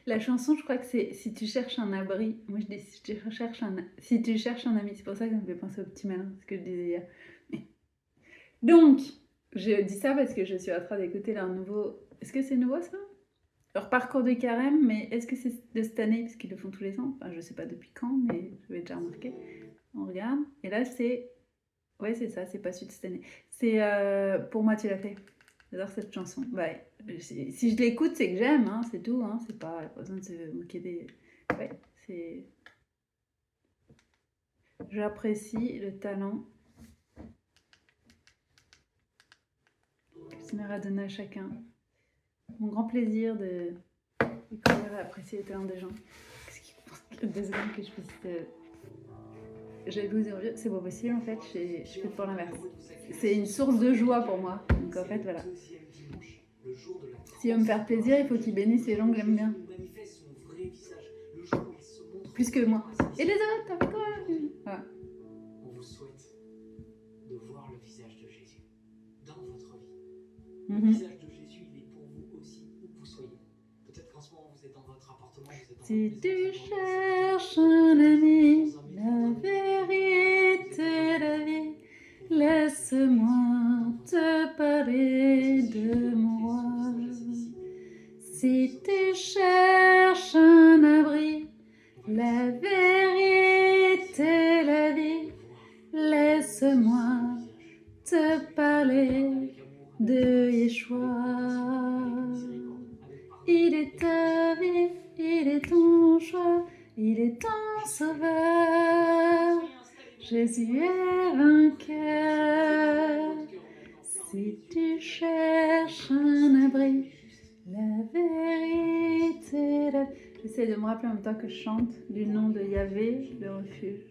La chanson, je crois que c'est Si tu cherches un abri. Moi, je dis Si tu cherches un ami. C'est pour ça que ça me fait penser au petit malin, ce que je disais hier. Mais... Donc, je dis ça parce que je suis en train d'écouter leur nouveau... Est-ce que c'est nouveau, ça? Leur parcours de carême, mais est-ce que c'est de cette année? Parce qu'ils le font tous les ans. Enfin, je sais pas depuis quand, mais je vais déjà remarquer. On regarde. Et là, c'est... Ouais, c'est ça, c'est pas celui de cette année. C'est Pour moi, tu l'as fait. J'adore cette chanson. Ouais. Si je l'écoute, c'est que j'aime, hein, c'est tout. Hein, c'est pas besoin de se moquer des. Ouais, c'est. J'apprécie le talent que le Seigneur a donné à chacun. Mon grand plaisir de découvrir et apprécier le talent des gens. Qu'est-ce qui pense désolée que je puisse. J'avais vous dire, c'est pas possible en fait, je fais pour l'inverse. C'est une source de joie pour moi. Donc en fait, voilà. S'il veut me faire plaisir, il faut qu'il bénisse les gens que j'aime bien. Plus que moi. Et les autres, t'as fait quoi? Voilà. On vous souhaite de voir le visage de Jésus dans votre vie. Le visage de Jésus, il est pour vous aussi, où que vous soyez. Peut-être qu'en ce moment, vous êtes dans votre appartement, vous êtes dans Si votre tu maison, cherches un ami, la vérité, la vie, laisse-moi te parler de mon roi. Si tu cherches un abri, la vérité, la vie, laisse-moi te parler de Yeshua. Il est ta vie, il est ton choix, il est ton sauveur. Jésus est vainqueur. Si tu cherches un abri, la vérité, la... J'essaie de me rappeler en même temps que je chante du nom de Yahvé, le refuge.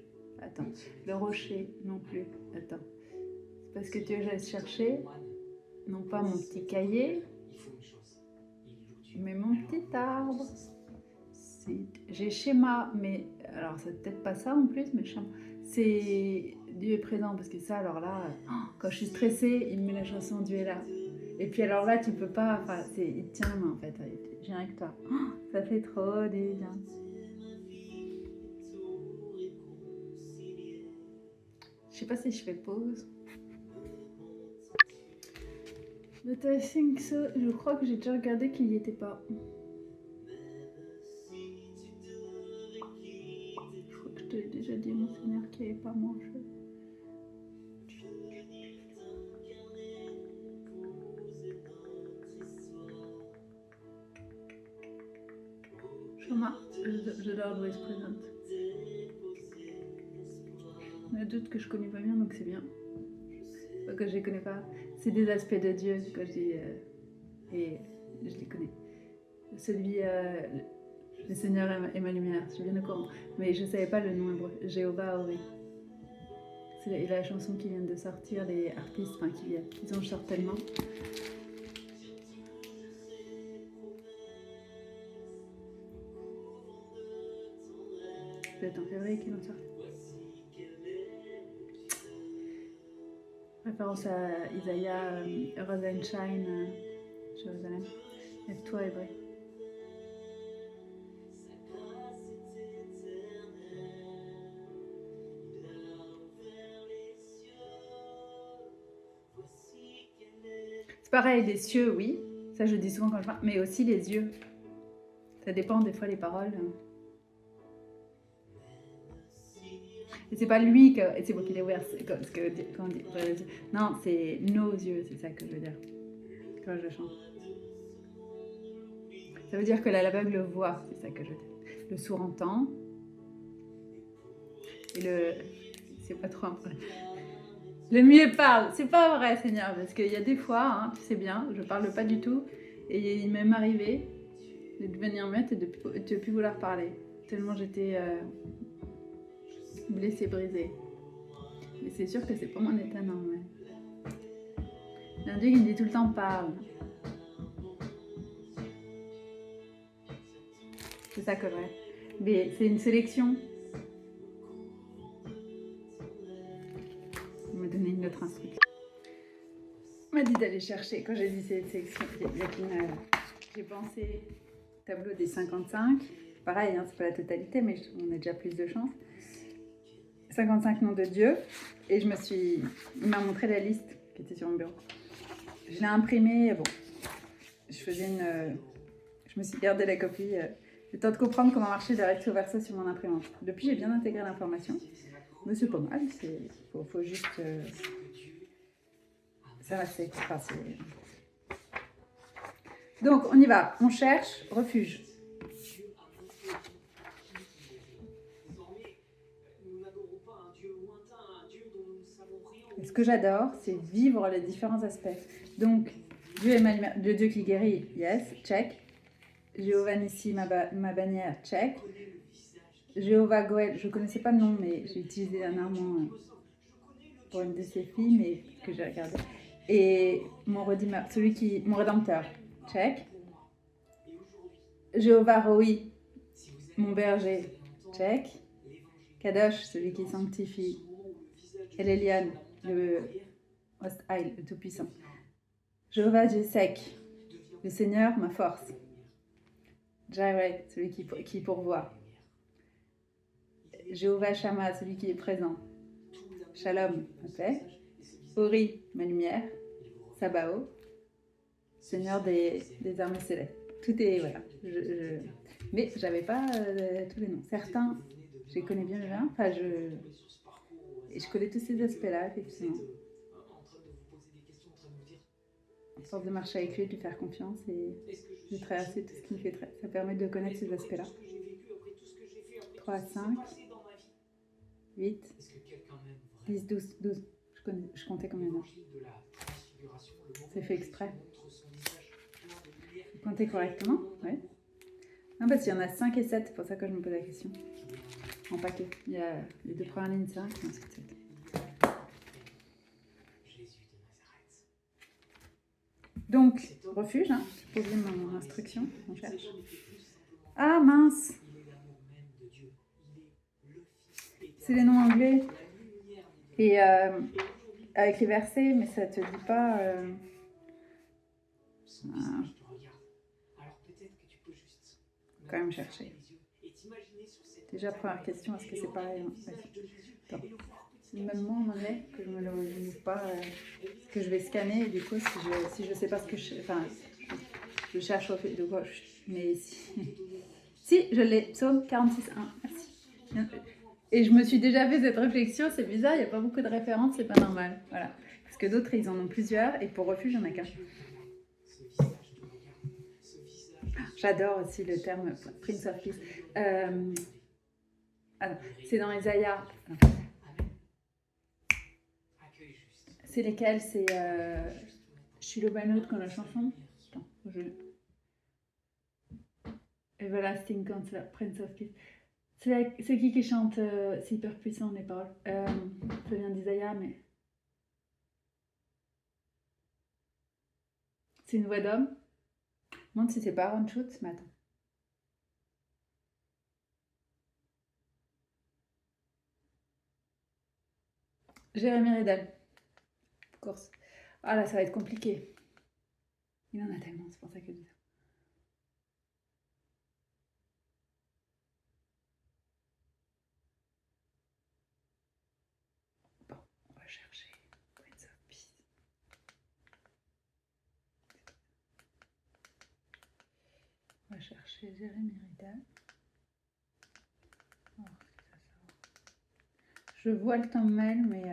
Attends, le rocher non plus. Attends. C'est parce que tu veux chercher, non pas mon petit cahier, mais mon petit arbre. J'ai schéma, mais alors c'est peut-être pas ça en plus, mais schéma. C'est Dieu est présent parce que ça, alors là, quand je suis stressée, il me met la chanson Dieu est là. Et puis alors là, tu peux pas, enfin, il te tient la main en fait, j'ai rien que toi. Ça fait trop du bien. Je sais pas si je fais pause. But I think so. Je crois que j'ai déjà regardé qu'il y était pas. Je crois que je te l'ai déjà dit, mon Seigneur, qu'il n'y avait pas mon jeu. Shema, the Lord was present. Il y a d'autres que je connais pas bien, donc c'est bien. Pas que je les connais pas. C'est des aspects de Dieu, quand je dis. Et je les connais. Celui, le Seigneur est ma lumière, je viens de courant. Mais je savais pas le nom hébreu. Jéhovah Ori. C'est la chanson qui vient de sortir, les artistes, enfin qui viennent. Ils en sortent tellement. Peut-être en février qu'ils en sortent. Référence à Isaiah, Arise and Shine, Jérusalem. Lève-toi, Hébreu. C'est pareil, les cieux, oui. Ça, je dis souvent quand je parle, mais aussi les yeux. Ça dépend des fois les paroles. Et c'est pas lui que. C'est moi qui l'ai ouvert. Parce que, quand on dit, non, c'est nos yeux, c'est ça que je veux dire. Quand je chante. Ça veut dire que l'aveugle voit, c'est ça que je veux dire. Le sourd entend. Et le. C'est pas trop un problème. Le muet parle. C'est pas vrai, Seigneur, parce qu'il y a des fois, hein, tu sais bien, je parle pas du tout. Et il m'est arrivé de devenir muette et de ne plus vouloir parler. Tellement j'étais blessée, brisée. Mais c'est sûr que c'est pas mon état normal. Il y a un Dieu qui me dit tout le temps parle. C'est ça que vrai. Mais c'est une sélection. Il m'a donné une autre instruction. Il m'a dit d'aller chercher. Quand j'ai dit cette sélection, j'ai pensé tableau des 55. Pareil, hein, c'est pas la totalité, mais on a déjà plus de chance. 55 noms de Dieu. Et il m'a montré la liste qui était sur mon bureau. Je l'ai imprimée, bon. Je me suis gardé la copie. J'ai le temps de comprendre comment marcher le recto verso sur mon imprimante. Depuis, j'ai bien intégré l'information. Mais c'est pas mal, faut juste... ça va, c'est... Donc, on y va. On cherche refuge. Et ce que j'adore, c'est vivre les différents aspects. Donc, Dieu est le Dieu qui guérit, yes, check. Jéhovah Nissi, ma bannière, check. Jéhovah Goël, je ne connaissais pas le nom, mais j'ai utilisé dernièrement pour une de ses filles, mais que j'ai regardé. Et mon Rédempteur, check. Jéhovah Roi, mon berger, check. Kadosh, celui qui sanctifie. El Elyon, le Most High, le Tout-Puissant. Jéhovah Jessek, le Seigneur, ma force. Jireh, celui qui pourvoit. Jéhovah Shammah, celui qui est présent. Shalom, ma paix. Ori, ma lumière. Sabaoth, Seigneur des armées célestes. Tout est, voilà. Mais je n'avais pas tous les noms. Certains, je les connais bien, enfin, et je connais tous ces aspects-là, effectivement. À force de marcher avec lui, de lui faire confiance et de traverser tout ce qui me fait ça permet de connaître ces aspects-là. 3, 5, 8, 10, 12. Je comptais combien d'heures. C'est fait exprès. Vous comptez correctement? Oui. Non, parce qu'il y en a 5 et 7, c'est pour ça que je me pose la question. En paquet. Il y a les deux premières lignes 5 et ensuite 7. Donc, refuge, hein. Je pose mon instruction, on cherche. Ah mince! C'est les noms anglais. Et avec les versets, mais ça te dit pas. Quand même chercher. Déjà, première question, est-ce que c'est pareil? Attends. C'est le même mot en anglais que je ne me le move pas, que je vais scanner. Et du coup, si je ne sais pas ce que je... Enfin, je cherche au fait de gauche. Mais si, je l'ai. Psaume 46.1. Merci. Et je me suis déjà fait cette réflexion. C'est bizarre, il n'y a pas beaucoup de références, c'est pas normal. Voilà. Parce que d'autres, ils en ont plusieurs. Et pour refuge, il n'y en a qu'un. J'adore aussi le terme Prince of Peace. C'est dans Isaïa. C'est lesquels? C'est Shilobanout comme la chanson. Attends, Everlasting Counselor, Prince of Peace. C'est qui chante c'est hyper puissant les paroles. Ça vient d'Isaïa, mais. C'est une voix d'homme. Je me demande si c'est pas Aaron Schutz, mais attends. Jérémy Riddle. Of course. Ah là, ça va être compliqué. Il en a tellement, c'est pour ça que je dis ça. Bon, on va chercher Prince of Peace. On va chercher Jérémy Riddle. Oh, je vois le thumbnail, mais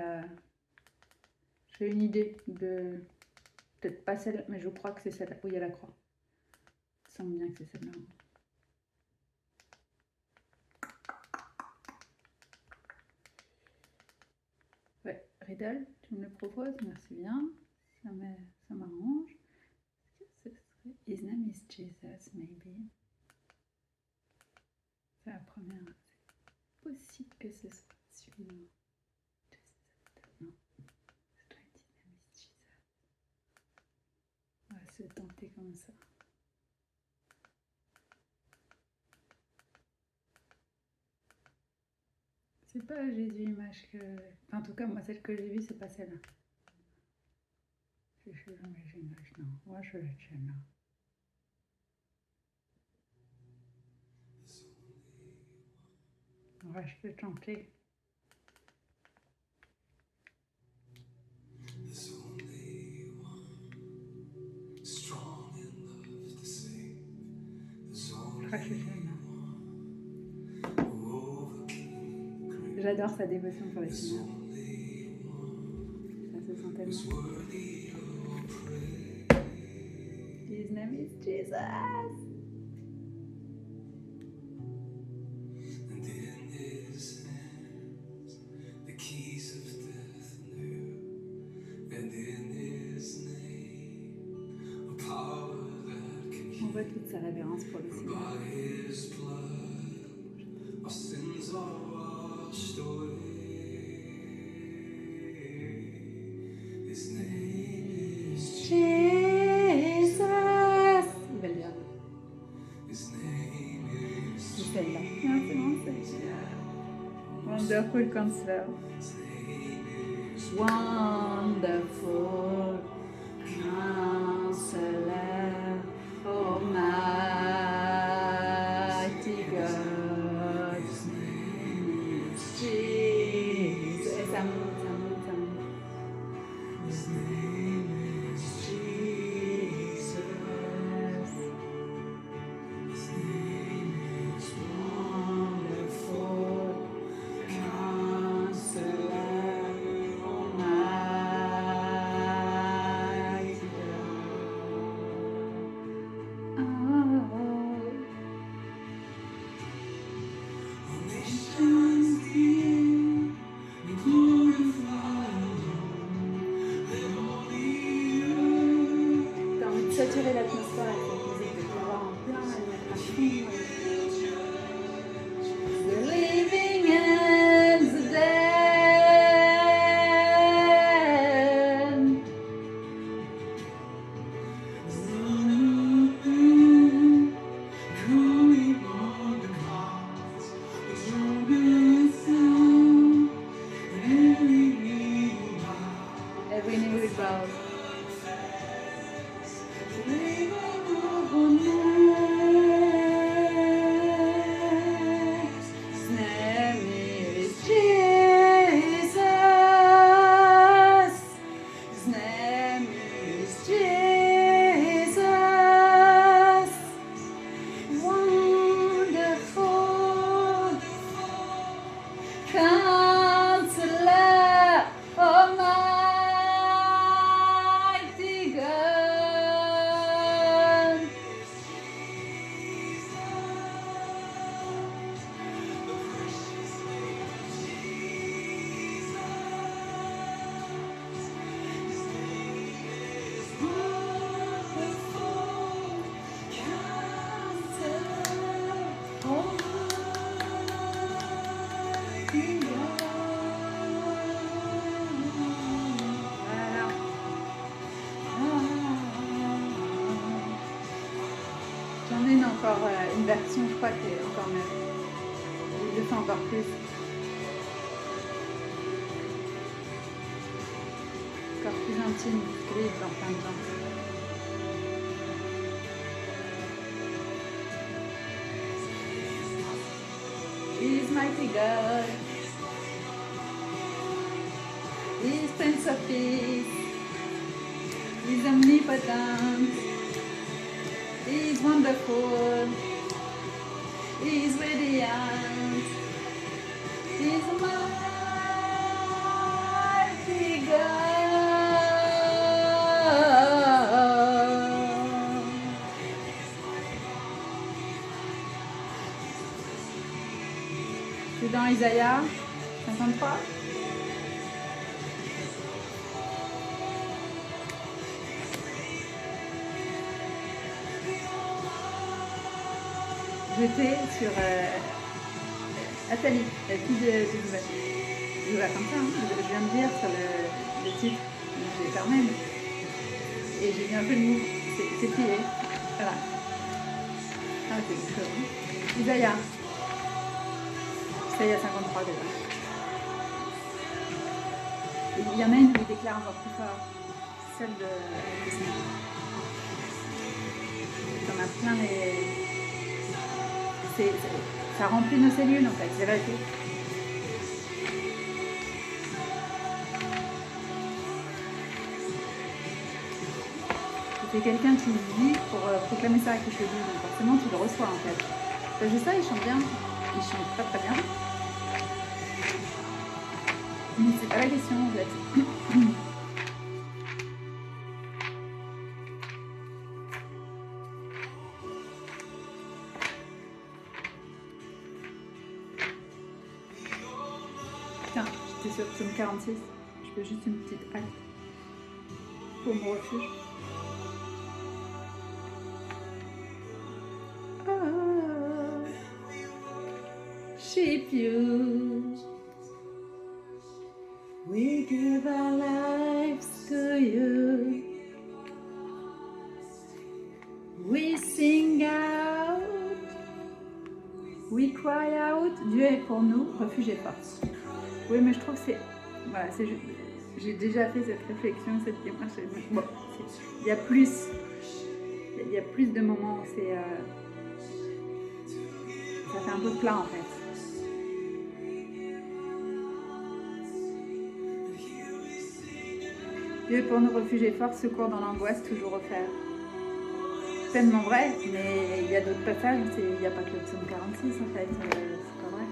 j'ai une idée de... Peut-être pas celle, mais je crois que c'est celle-là où il y a la croix. Il semble bien que c'est celle-là. Ouais, Riddle, tu me le proposes, merci bien. Ça m'arrange. His name is Jesus, maybe. C'est la première. C'est possible que ce soit celui-là. Non. C'est toi, his name is Jesus. On va se tenter comme ça. C'est pas Jésus image que... Enfin, en tout cas, moi, celle que j'ai vue, c'est pas celle-là. Jésus image, non. Moi, je la tiens là. Ouais, je peux chanter. There's only one strong enough to save. There's Je only crois que je suis jeune, là. who overcame the grave. J'adore sa dévotion pour les There's seigneurs. only one Ça se sent who's tellement. worthy of praise. His name is Jesus. And in his hands the keys of death and hell. And in his name a power that can On voit heal. toute sa révérence pour le And Seigneur. by his blood our sins are washed away. His name is Jesus. Il va le dire. His name is C'est celle-là. Non, c'est bon, c'est Wonderful Counselor. His name is Wonderful Counselor, Almighty God. His name is Jesus. Et ça monte, ça monte, ça monte. His name is Jesus. His name is Wonderful Counselor, Almighty God. Oh. All nations hear and glorify and all the earth. T'as envie de saturer l'atmosphère avec cette musique, de pouvoir en plein et mettre à fond. The living and the dead. Going on the clouds, the trumpet sound, every knee will bow. Every knee will bow. His name is Jesus. His name is Jesus. Wonderful Counselor, Almighty God. J'en ai encore une version, je crois, qui est encore mieux. Il le fait encore plus. Encore plus intime, parce que lui, il est en plein dedans. He's mighty God. He's Prince of Peace. He's omnipotent. He's wonderful. He's radiant. He's a mighty God. C'est dans Isaïe 53. J'étais sur Athalie, la fille de Nouvelle. Je vois comme ça, hein. Je viens de dire sur le titre, j'ai quand même. Et j'ai mis un peu de mou, c'est plié. Voilà. Ah, c'est chaud. Isaïe. Isaïe 53 déjà. Et il y en a une où il déclare encore plus fort, celle de Disney. On a plein les... ça remplit nos cellules en fait, c'est vrai. c'est quelqu'un qui vit pour proclamer ça qui te dit, donc forcément tu le reçois en fait. Parce que ça, il chante bien, il chante pas très bien. Mais c'est pas la question en fait. Putain, j'étais sur psaume 46. Je fais juste une petite halte pour mon refuge. Oh, sheep you, we give our lives to you. We sing out, we cry out. Dieu est pour nous, refuge et force. Oui, mais je trouve que c'est... Voilà, c'est... J'ai déjà fait cette réflexion, cette démarche. Bon, il y a plus... Il y a plus de moments où c'est... Ça fait un peu plat, en fait. Dieu pour nous, refuge et force, secours dans l'angoisse, toujours refaire. Pleinement vrai, mais il y a d'autres passages où il n'y a pas que le psaume 46, en fait. C'est pas vrai.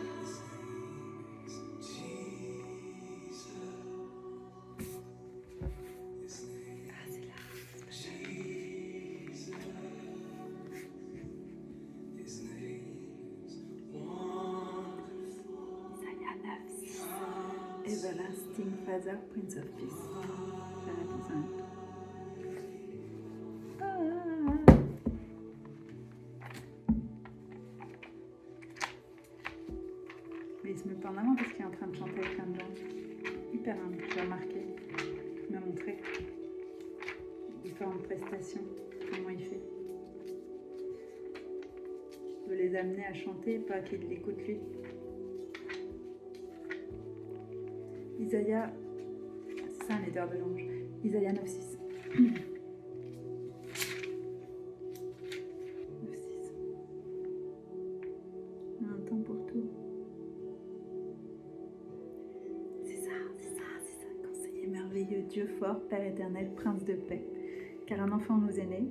Everlasting Father, Prince of Peace. La réponse à Mais il se met pas en avant parce qu'il est en train de chanter avec plein de gens. Hyper humble, j'ai remarqué. Il m'a montré différentes prestations, comment il fait. Il veut les amener à chanter, pas qu'ils l'écoutent lui. Isaïe, c'est ça un leader de l'ange. Isaïe 9.6. 9.6. Un temps pour tout. C'est ça. Conseiller merveilleux, Dieu fort, Père éternel, Prince de paix. Car un enfant nous est né.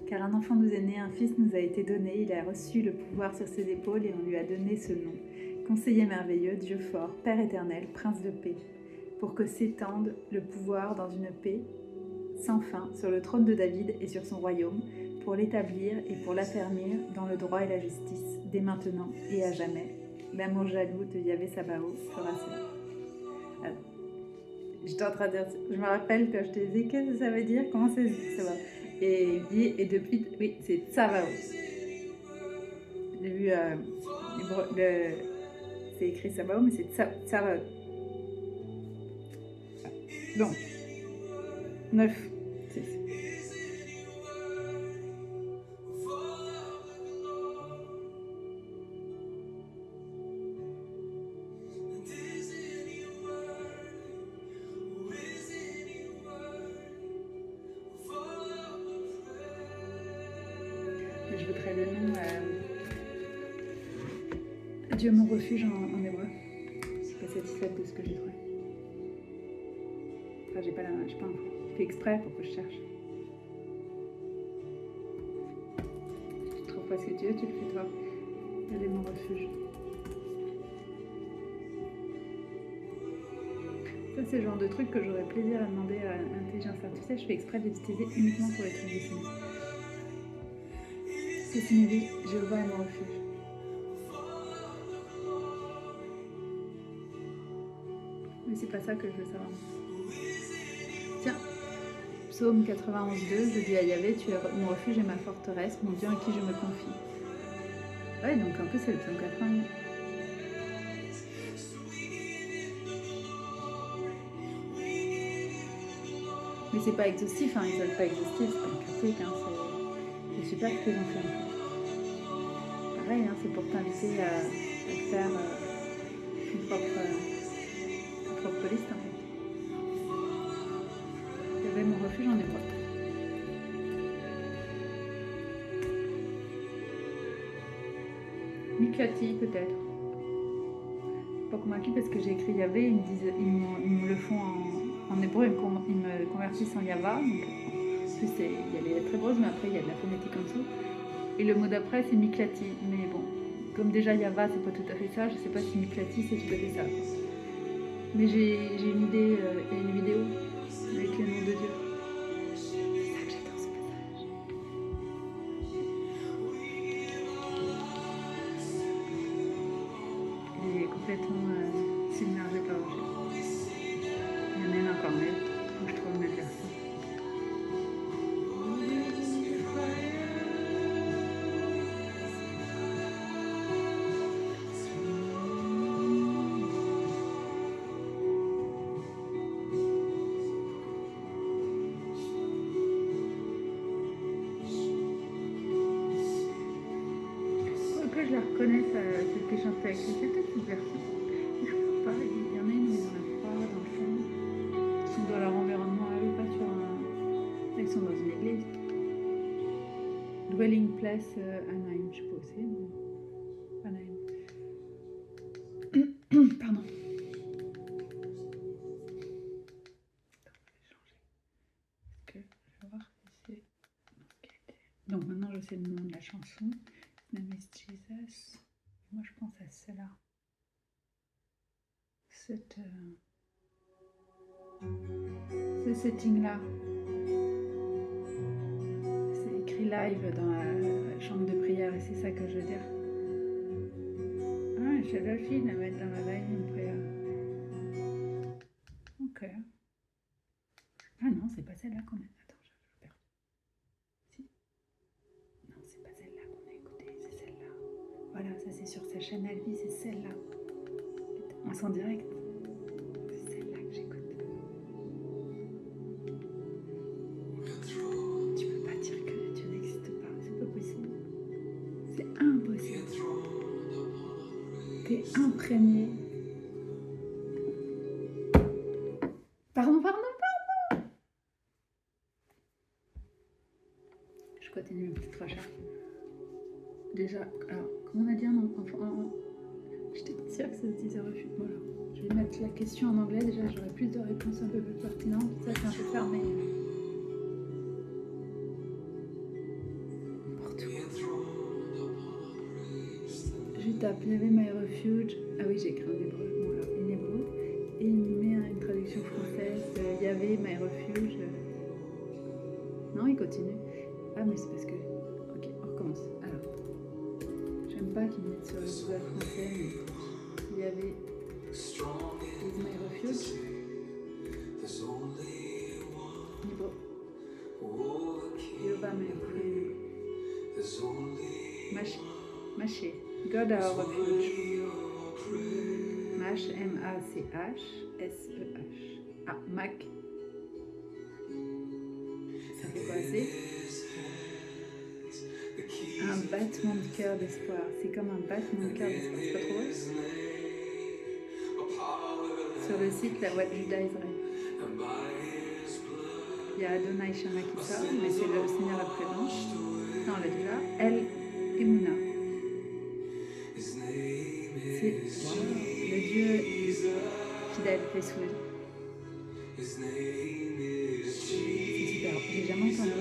Car un enfant nous est né, un fils nous a été donné, il a reçu le pouvoir sur ses épaules et on lui a donné ce nom. Conseiller merveilleux, Dieu fort, Père éternel, Prince de paix, pour que s'étende le pouvoir dans une paix sans fin sur le trône de David et sur son royaume, pour l'établir et pour l'affermir dans le droit et la justice, dès maintenant et à jamais. L'amour jaloux de Yahvé Sabaoth fera cela. J'étais en train de dire, je me rappelle quand je te disais, qu'est-ce que ça veut dire? Comment ça va? Et depuis, oui, c'est Tsavaot. J'ai vu, c'est écrit Sabaoth, mais c'est Tsavaot. Donc, 9, 6. Je voudrais le nom Dieu mon refuge en hébreu. Je suis pas satisfaite de ce que j'ai trouvé. Enfin, j'ai pas info. Je fais exprès pour que je cherche. Tu trouves pas ce que tu veux, tu le fais toi. Dieu mon refuge. Ça, c'est le genre de truc que j'aurais plaisir à demander à l'intelligence artificielle. Je fais exprès de l'utiliser uniquement pour les trucs dessinés. C'est signalé, Jéhovah est mon refuge. Mais c'est pas ça que je veux savoir. Tiens, psaume 91.2, je dis à Yahvé, tu es mon refuge et ma forteresse, mon Dieu en qui je me confie. Ouais, donc en plus c'est le psaume 91. Mais c'est pas exhaustif, hein, ils veulent pas exhaustif, c'est pas une critique, hein, c'est super ce qu'ils ont fait. Pareil, hein, c'est pour t'inviter à faire ta propre liste. En fait. Il y avait mon refuge en hébreu. Miklati peut-être. Pas convaincue parce que j'ai écrit Yahvé, ils me le font en hébreu, ils me convertissent en Yava. Donc, en plus, il y a les lettres hébreuses, mais après il y a de la phonétique en dessous. Et le mot d'après c'est Miklati. Mais bon, comme déjà Yava c'est pas tout à fait ça, je sais pas si Miklati c'est tout à fait ça. Quoi. Mais j'ai une idée, il y a une vidéo avec le nom de Dieu. C'est ça que j'adore ce passage. Il est complètement submergé par Roger. Il y en a une encore mieux, où je trouve une belle version. Je la reconnais, celle qui chante avec lui. C'est peut-être une version. Je crois pas. Il y en a une où ils en ont trois dans le fond. Ils sont dans leur environnement à eux, pas sur un. Ils sont dans une église. Dwelling Place Anaheim, je sais pas où c'est. Mais... Anaheim. Pardon. Attends, je vais changer. Je vais voir si c'est. Donc maintenant je sais le nom de la chanson. Name is Jesus. Moi je pense à celle-là. Ce setting-là. C'est écrit live dans la chambre de prière et c'est ça que je veux dire. Ah, je la fille la mettre dans la live de prière. Ok. Ah non, c'est pas celle-là qu'on a. Attends, je perds. Si. Non, c'est pas celle-là qu'on a écoutée, c'est celle-là. Voilà, ça c'est sur sa chaîne à lui, c'est celle-là. On s'en direct. C'est celle-là que j'écoute. Tu peux pas dire que Dieu n'existe pas, c'est pas possible. C'est impossible. T'es imprégné. Pardon. Je continue mes petites recherches. Déjà, alors, comment on a dit un enfant? J'étais pas sûre que ça se disait refus. Voilà. Je vais mettre la question en anglais, déjà j'aurai plus de réponses un peu plus pertinentes. Ça c'est un peu fermé. N'importe quoi. Je tape Yahvé my refuge. Ah oui, j'ai écrit en hébreu. Voilà, en hébreu. Et il me met une traduction française. Yahvé my refuge. Non, il continue. Ah, mais c'est parce que. Ok, on recommence. Alors. J'aime pas qu'ils me mettent sur le Google français, mais il y avait Is my refuge. Hébreu. Yehovah my refuge. Maché. God our refuge. Mash, M-A-C-H, S-E-H. Ah, Mac. Ça fait quoi, c'est un battement de cœur d'espoir. C'est comme un battement de cœur d'espoir. C'est pas trop vrai? Sur le site La Voix de Juda Israël. Il y a Adonai Shama qui sort, mais c'est le Seigneur à présent. Non, on l'a déjà. El Emouna. C'est le Dieu fidèle, faithful. C'est super. J'ai jamais entendu ça.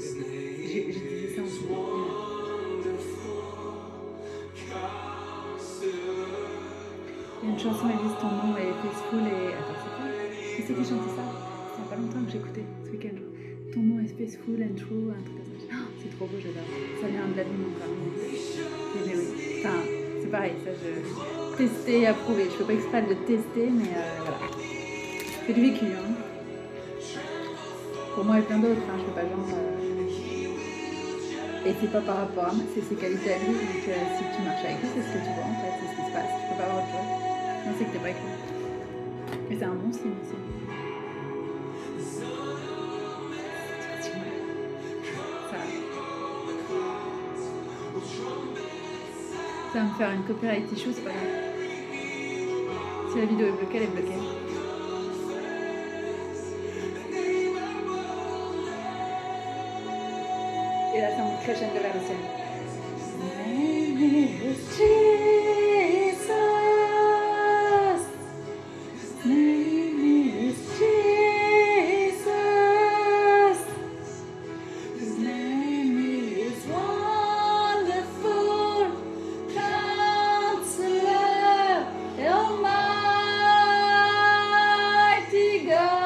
Je disais ça en ce moment. Il y a une chanson, elle dit ton nom est faithful et. Attends, c'est quoi? Qui c'est qui chantait ça? Ça fait pas longtemps que j'écoutais ce week-end. Ton nom est faithful and true, un truc comme ça. Oh, c'est trop beau, j'adore. Ça vient de la vie, encore. Mais oui. Enfin, c'est pareil, ça je. Tester et approuver. Je fais pas exprès de le tester, mais voilà. C'est du vécu, hein. Pour moi et plein d'autres, hein, je fais pas genre. Et c'est pas par rapport à moi, c'est ses qualités à lui. Donc si tu marches avec lui, c'est ce que tu vois en fait, c'est ce qui se passe. Tu peux pas avoir autre chose. Non, c'est que t'es pas avec lui. Et c'est un bon signe aussi. Ça va me faire une copyright issue, c'est pas grave. Si la vidéo est bloquée, elle est bloquée. Et là, ça monte crescendo vers le ciel. name is Jesus. His name is Jesus. His name is Wonderful Counselor, Almighty God.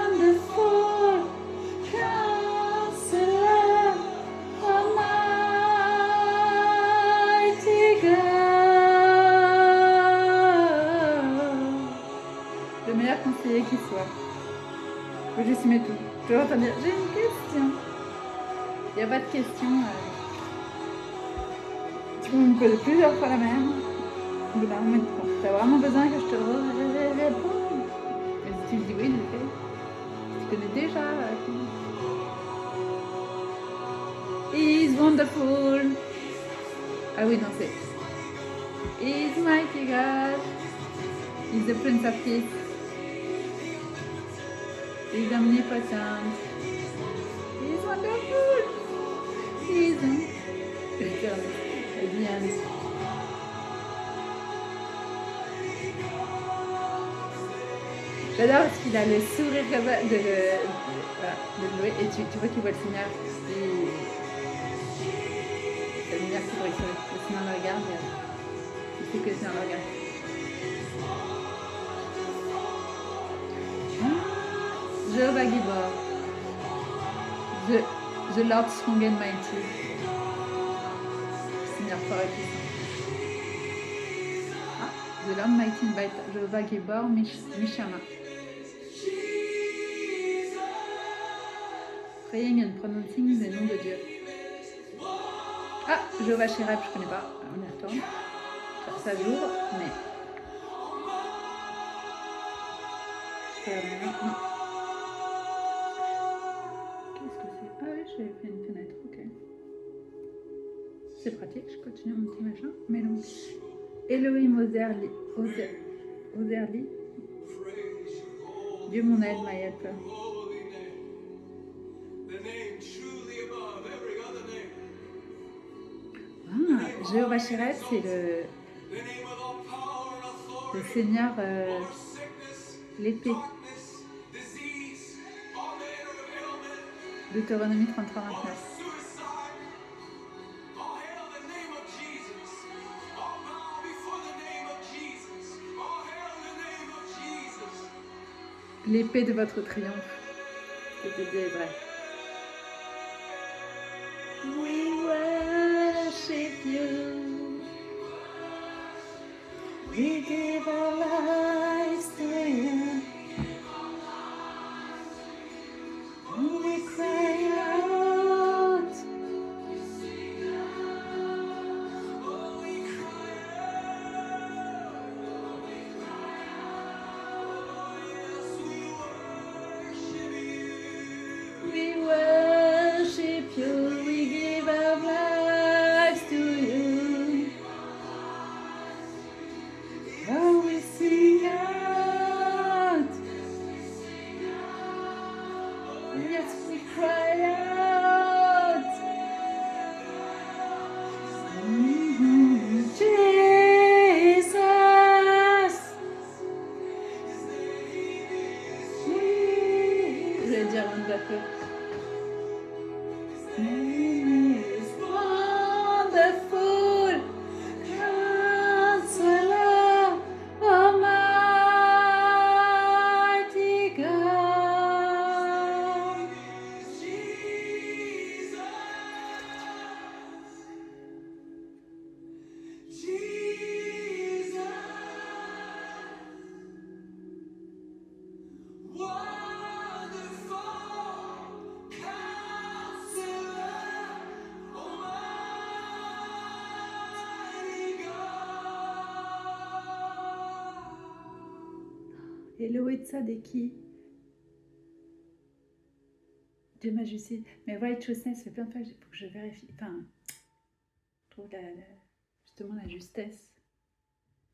Wonderful Counselor, Almighty God. Le meilleur conseiller qui soit. Faut juste y mettre tout. Je vais entendre dire, j'ai une question. Il n'y a pas de question. Tu peux me poser plusieurs fois la même. Au bout d'un moment, tu as vraiment besoin que je te réponde. Et si tu me dis oui, je le fais. Tu connais déjà la réponse. He's wonderful. Ah oui, non, c'est. He's mighty God. He's the Prince of Peace. He's omnipotent. He's wonderful. He's bien. J'adore parce qu'il a le sourire comme ça de Loué et tu vois qu'il voit le Seigneur. C'est le Seigneur qui voit le Seigneur le regarde. Il sait que le Seigneur le regarde. Jéhovah Gibor. The Lord strong and mighty. Seigneur fort et puissant. Ah, The Lord mighty and mighty. Jéhovah Gibor, Mishama. Praying and pronouncing les noms de Dieu. Ah, Jéhovah Shirab, je connais pas. On y retourne. Ça j'ouvre, mais. Non. Qu'est-ce que c'est? Ah oui, j'ai fait une fenêtre, ok. C'est pratique, je continue mon petit machin. Mais donc, Elohim Ozerli. Dieu mon aide, my helper. Ah, Jéhovah Shirab, c'est le Seigneur, l'épée. Deutéronomie 33-29. L'épée de votre triomphe. Ce que tu dis est vrai. We worship you. We give our lives to you. We cry out. We worship you. We give our lives to you. Oh, we sing out. Yes, we cry out. Jesus. Je vais dire wonderful. Name is wonderful. Counselor, Almighty God. Elohim Tzadeki. Dieu majesté. Mais Righteousness, ça fait plein de fois, il faut que je vérifie. Enfin, trouve justement la justesse.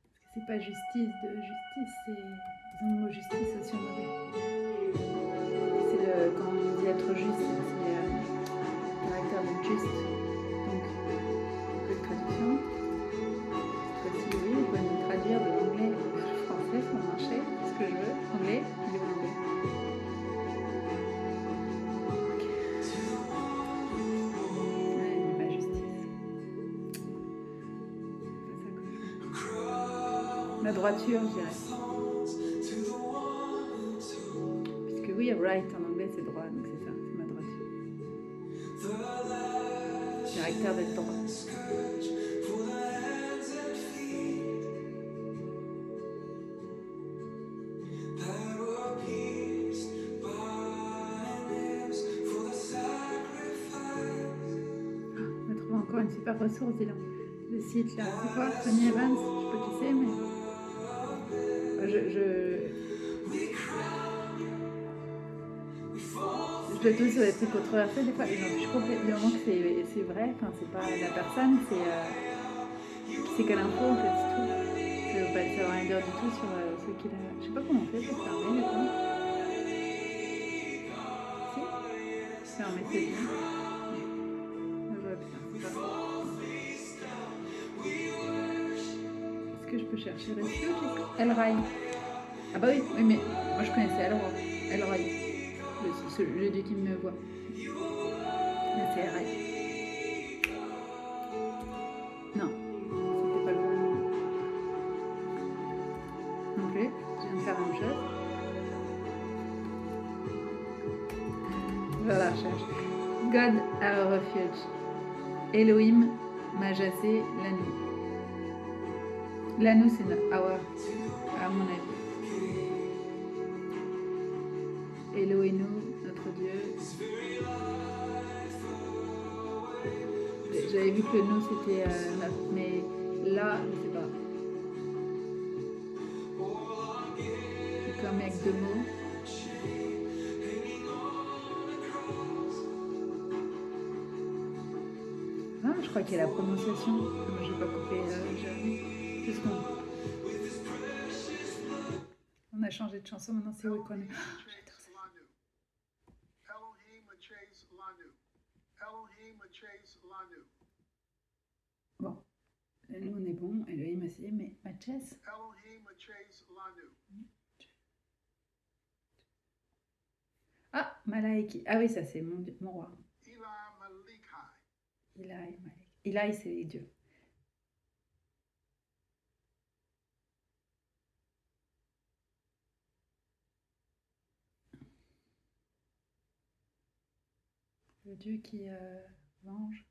Parce que c'est pas justice de justice, c'est... Ils ont le mot justice aussi en anglais. C'est quand on dit être juste, c'est le caractère d'être juste. Donc, peu de traduction. Cette fois-ci, oui, vous pouvez me traduire de l'anglais au français, ça va marcher. Ce que je veux. Anglais, il est en anglais. Ouais, ma justice. C'est ça que je veux. La droiture, je dirais. Puisque oui, right en anglais, c'est droit, donc c'est ça, c'est ma droiture. Le caractère d'être droit. On a trouvé encore une super ressource, dis-donc. Le site là, c'est quoi? Tony Evans, je sais pas qui c'est, mais. Je le trouve sur des trucs controversés des fois, et je comprends du moment que c'est vrai, enfin c'est pas la personne, c'est quelle info en fait, c'est tout. Ça veut rien dire du tout sur ce qu'il a. Je sais pas comment on fait pour fermer les comptes. Si fermer c'est bien. Je vois bien, c'est pas. Est-ce que je peux chercher Refuge? Elroy. Ah bah oui, oui, mais moi je connaissais Elroy. Le dieu qui me voit. Mais c'est Elroy. Non, c'était pas le bon nom. Non plus, je viens de faire la même chose. Je vais à la recherche. God our refuge. Elohim m'a jassé l'anneau. L'anneau c'est our, à mon avis. Elohenu, notre Dieu. J'avais vu que le nous c'était mais là, je sais pas. C'est comme avec deux mots. Ah, je crois qu'il y a la prononciation. Je vais pas couper. Tout ce qu'on. On a changé de chanson, maintenant c'est Wekone. Oh, j'adore ça. Bon, nous on est bon, Elohim aussi, mais Matches. Ah, Malaiki. Ah oui, ça c'est mon roi. Ilaï, Malik. Ilaï, c'est les dieux. Le dieu qui venge.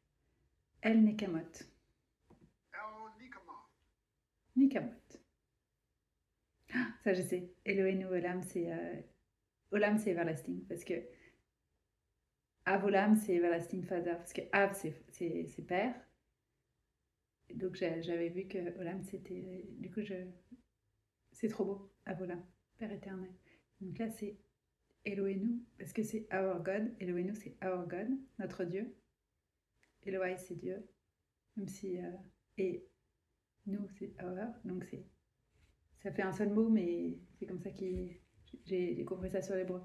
El Nekamot. Nikamot. Ah, ça je sais. Elohenu Olam, c'est Olam, c'est everlasting parce que Av Olam, c'est everlasting father parce que Av, c'est père. Et donc j'avais vu que Olam, c'était du coup c'est trop beau. Av Olam, père éternel. Donc là c'est Elohenu parce que c'est our God. Elohenu, c'est our God, notre Dieu. Elohai, c'est Dieu. Même si et nous, c'est our. Donc ça fait un seul mot, mais c'est comme ça que j'ai compris ça sur l'hébreu.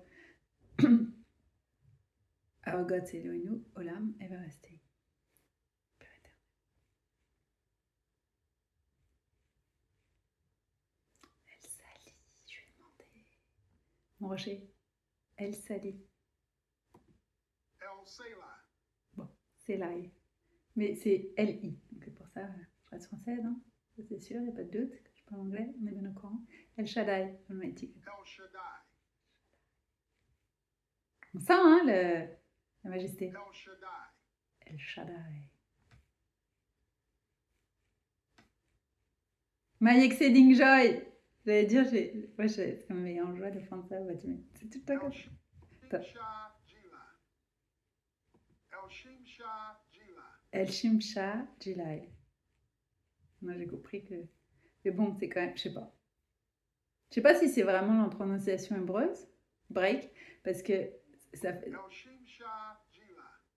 Our God, c'est Elohenu, Olam, everlasting. Père éternel. El Sali, je lui ai demandé. Mon rocher. El Sali. Bon, c'est Lai. Mais c'est L-I. Donc pour ça, je reste française, hein. Ça, c'est sûr, il n'y a pas de doute. Je parle anglais, on est bien au courant. El Shaddai, Almighty. On sent, hein, la majesté. El Shaddai. My exceeding joy. J'allais dire, moi, ça me met en joie de prendre ça. Bah, c'est tout le temps comme ça. El Shimsha Jilai. Moi, j'ai compris que... Mais bon, c'est quand même... Je sais pas. Je sais pas si c'est vraiment la prononciation hébreuse, break, parce que ça fait...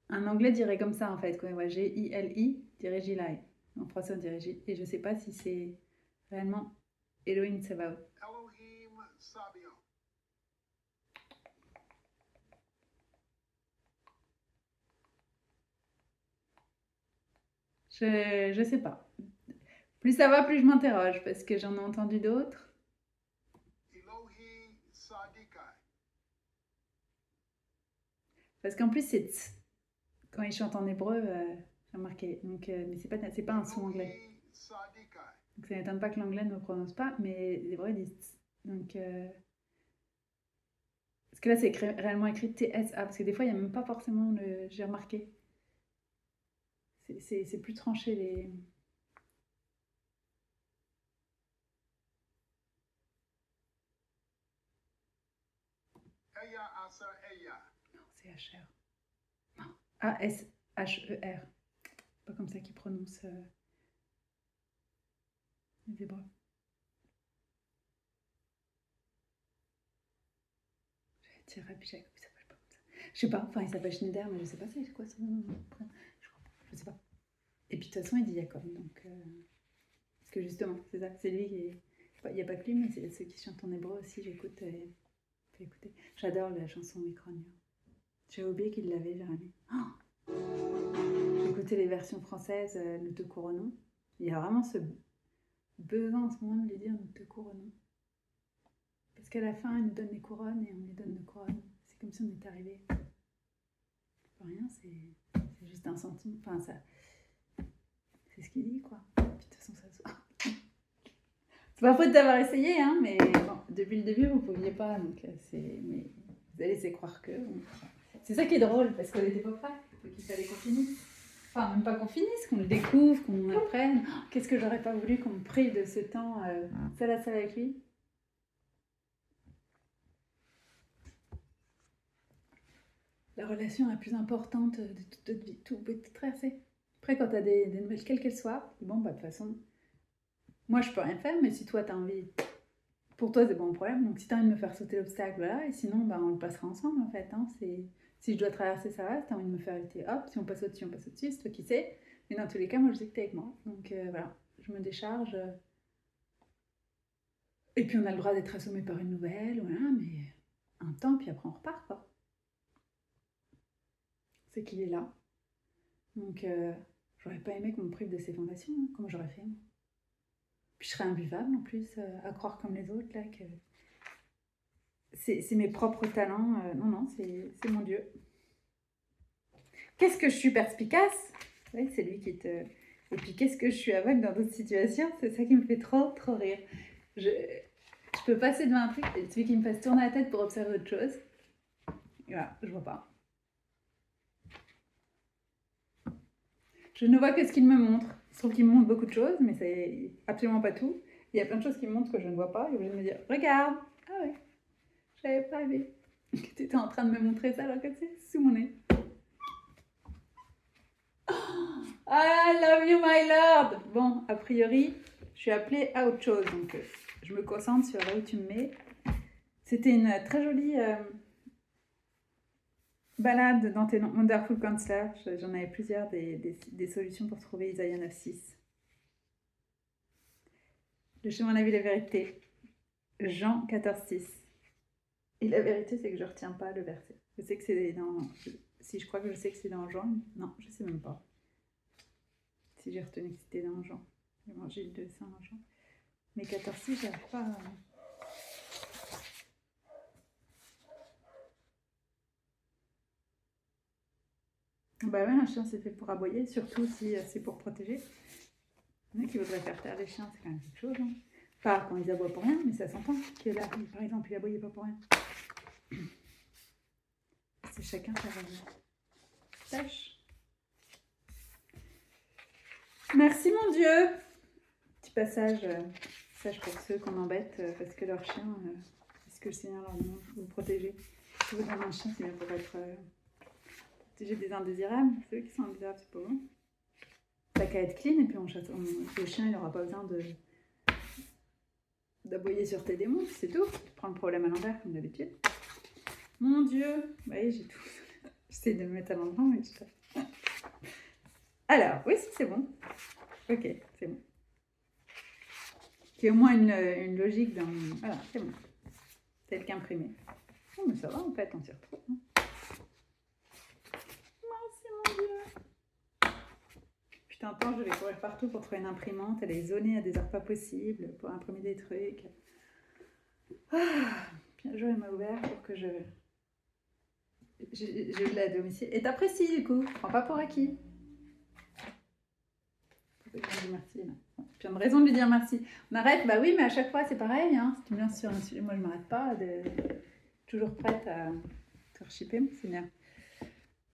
Un anglais dirait comme ça en fait, quoi. Ouais, G-I-L-I, dirait Gilai. En français, on dirait Gilai. Et je sais pas si c'est réellement Elohim Tsevaot. Elohim Sabaoth. Je sais pas. Plus ça va, plus je m'interroge parce que j'en ai entendu d'autres. Elohi Sadikai. Parce qu'en plus, c'est ts. Quand ils chantent en hébreu, j'ai remarqué. Donc, mais c'est pas un son anglais. Elohi Sadikai. Donc ça n'étonne pas que l'anglais ne le prononce pas, mais les hébreux disent ts. Donc, parce que là, c'est réellement écrit T-S-A. Parce que des fois, il n'y a même pas forcément le. J'ai remarqué. C'est plus tranché les. Eya Asa Eya. Non, c'est H-R. Non. A-S-H-E-R. Pas comme ça qu'ils prononcent les hébreux. Je vais dire Rabbi Jacob, il s'appelle pas comme ça. Je sais pas, enfin il s'appelle Schneider, mais je sais pas c'est quoi son nom. Je sais pas. Et puis de toute façon, il dit Jacob, donc. Parce que justement, c'est ça, c'est lui qui est. Il n'y a pas que lui, mais c'est ceux qui chantent en hébreu aussi, j'écoute. Fais écouter. J'adore la chanson Micronia. J'ai oublié qu'il l'avait, Jérémy. Oh, j'ai écouté les versions françaises, Nous te couronnons. Il y a vraiment ce besoin en ce moment de lui dire Nous te couronnons. Parce qu'à la fin, il nous donne les couronnes et on lui donne nos couronnes. C'est comme si on était arrivé. Pas rien, c'est juste un sentiment. Enfin, ça. C'est ce qu'il dit, quoi. Puis, de toute façon, ça se voit. C'est pas faute d'avoir essayé, hein, mais bon, depuis le début, vous pouviez pas, donc mais vous allez laisser croire que. C'est ça qui est drôle, parce qu'on n'était pas prêts, donc il fallait qu'on finisse. Enfin, même pas qu'on finisse, qu'on le découvre, qu'on apprenne. Oh, qu'est-ce que j'aurais pas voulu qu'on me prive de ce temps seul à seul avec lui. La relation la plus importante de toute notre vie, tout peut être traversé. Après, quand tu as des nouvelles, quelles qu'elles soient, bon, bah, de toute façon, moi, je peux rien faire, mais si toi, tu as envie, pour toi, c'est pas un problème. Donc, si tu as envie de me faire sauter l'obstacle, voilà, et sinon, bah, on le passera ensemble, en fait. Hein. Si je dois traverser, ça va. Si tu as envie de me faire éviter, hop, si on passe au-dessus, on passe au-dessus, c'est toi qui sais. Mais dans tous les cas, moi, je sais que tu es avec moi. Donc, voilà, je me décharge. Et puis, on a le droit d'être assommé par une nouvelle, voilà, mais un temps, puis après, on repart, quoi. C'est qu'il est là. Donc, j'aurais pas aimé qu'on me prive de ces fondations, hein, comme j'aurais fait. Puis je serais imbuvable en plus, à croire comme les autres, là, que c'est mes propres talents. Non, c'est mon Dieu. Qu'est-ce que je suis perspicace? Oui, c'est lui qui te... Et puis qu'est-ce que je suis aveugle dans d'autres situations? C'est ça qui me fait trop rire. Je peux passer devant un truc, et celui qui me fasse tourner la tête pour observer autre chose. Et voilà, je vois pas. Je ne vois que ce qu'il me montre. Il se trouve qu'il me montre beaucoup de choses, mais c'est absolument pas tout. Il y a plein de choses qu'il me montre que je ne vois pas. Il est obligé de me dire, regarde. Ah ouais, j'avais pas vu que tu étais en train de me montrer ça alors que c'est sous mon nez. I love you, my lord. Bon, a priori, je suis appelée à autre chose. Donc, je me concentre sur là où tu me mets. C'était une très jolie... balade dans tes Wonderful Counselor. J'en avais plusieurs des solutions pour trouver Isaïe 9.6. Le chemin, la vie, la vérité. Jean 14.6. Et la vérité, c'est que je ne retiens pas le verset. Je sais que c'est dans... Si je crois que je sais que c'est dans Jean. Non, je ne sais même pas. Si j'ai retenu que c'était dans Jean. L'évangile de Saint Jean. Mais 14.6, je n'arrive pas à... Bah ouais, un chien c'est fait pour aboyer, surtout si c'est pour protéger. Il y en a qui voudraient faire taire les chiens, c'est quand même quelque chose. Hein. Pas quand ils aboient pour rien, mais ça s'entend que là, par exemple, il aboyait pas pour rien. C'est chacun sa tâche. Merci mon Dieu. Petit passage, sage pour ceux qu'on embête parce que leur chien, est-ce que le Seigneur leur demande de vous protéger? Si vous avez un chien, c'est bien pour être... J'ai des indésirables, ceux qui sont indésirables, c'est pas bon. T'as qu'à être clean et puis le chien il n'aura pas besoin d'aboyer sur tes démons, c'est tout. Tu prends le problème à l'envers comme d'habitude. Mon Dieu, oui, j'ai tout. J'essaie de me mettre à l'endroit, mais je Alors, oui, c'est bon. Ok, c'est bon. Il y a au moins une logique dans... Voilà, c'est bon. Tel qu'imprimé. Oh, mais ça va, en fait, on s'y retrouve. Merci, mon Dieu. Putain, attends, je vais courir partout pour trouver une imprimante. Elle est zonée à des heures pas possibles pour imprimer des trucs. Ah, bien joué, elle m'a ouvert pour que je l'aide à domicile. Et t'apprécies, du coup. Prends pas pour acquis. Merci. Là. Tu as une raison de lui dire merci. On arrête, bah oui, mais à chaque fois c'est pareil. Hein. Si tu me lances sur un sujet, moi je m'arrête pas. Toujours prête à te rechipper, c'est bien.